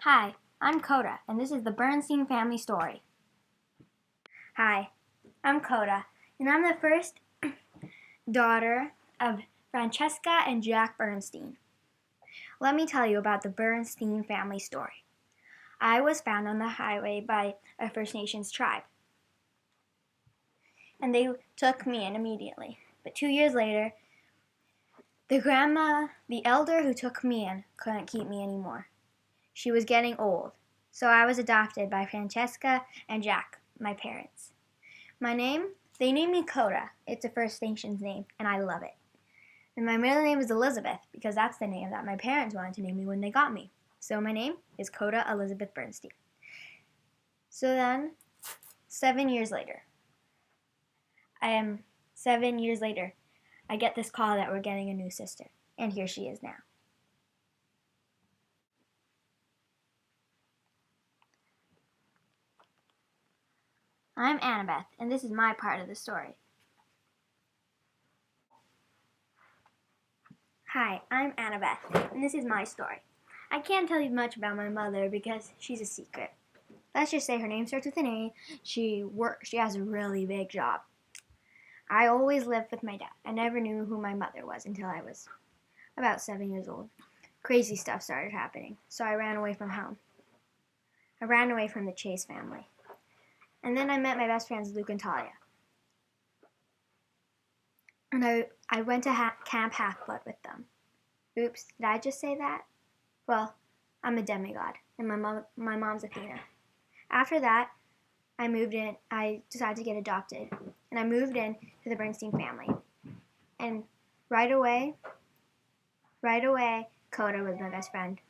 Hi, I'm Coda, and this is the Bernstein Family Story. Hi, I'm Coda, and I'm the first daughter of Francesca and Jack Bernstein. Let me tell you about the Bernstein family story. I was found on the highway by a First Nations tribe, and they took me in immediately. But 2 years later, the elder who took me in, couldn't keep me anymore. She was getting old, so I was adopted by Francesca and Jack, my parents. They named me Coda. It's a First Nations name, and I love it. And my middle name is Elizabeth, because that's the name that my parents wanted to name me when they got me. So my name is Coda Elizabeth Bernstein. So then, 7 years later, I get this call that we're getting a new sister, and here she is now. I'm Annabeth, and this is my part of the story. Hi, I'm Annabeth, and this is my story. I can't tell you much about my mother because she's a secret. Let's just say her name starts with an A. She has a really big job. I always lived with my dad. I never knew who my mother was until I was about 7 years old. Crazy stuff started happening, so I ran away from home. I ran away from the Chase family. And then I met my best friends, Luke and Talia. And I went to Camp Half-Blood with them. Oops, did I just say that? Well, I'm a demigod, and my mom's Athena. After that, I decided to get adopted, and I moved in to the Bernstein family. And right away, Coda was my best friend.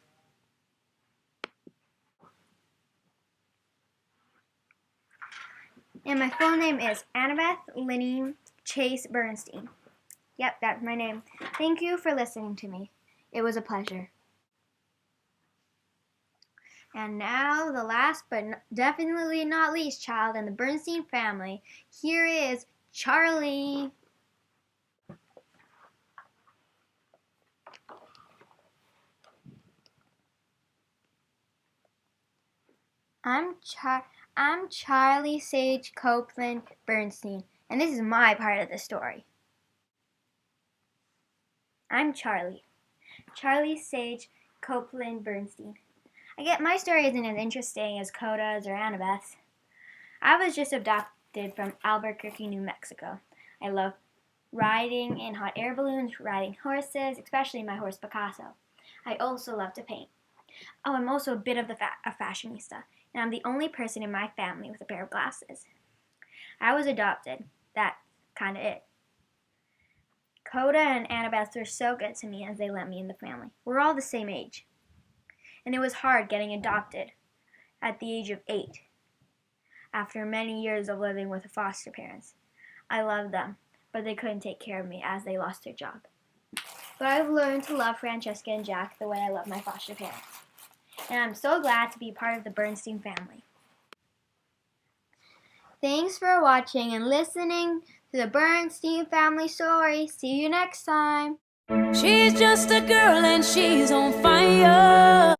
And my full name is Annabeth Linnie Chase Bernstein. Yep, that's my name. Thank you for listening to me. It was a pleasure. And now, the last but definitely not least child in the Bernstein family, here is Charlie. I'm Charlie Sage Copeland Bernstein, and this is my part of the story. I'm Charlie Sage Copeland Bernstein. My story isn't as interesting as Coda's or Annabeth's. I was just adopted from Albuquerque, New Mexico. I love riding in hot air balloons, riding horses, especially my horse Picasso. I also love to paint. Oh, I'm also a bit of a fashionista, and I'm the only person in my family with a pair of glasses. I was adopted. That's kind of it. Coda and Annabeth were so good to me as they let me in the family. We're all the same age. And it was hard getting adopted at the age of 8 after many years of living with foster parents. I loved them, but they couldn't take care of me as they lost their job. But I've learned to love Francesca and Jack the way I love my foster parents. And I'm so glad to be part of the Bernstein family. Thanks for watching and listening to the Bernstein family story. See you next time. She's just a girl and she's on fire.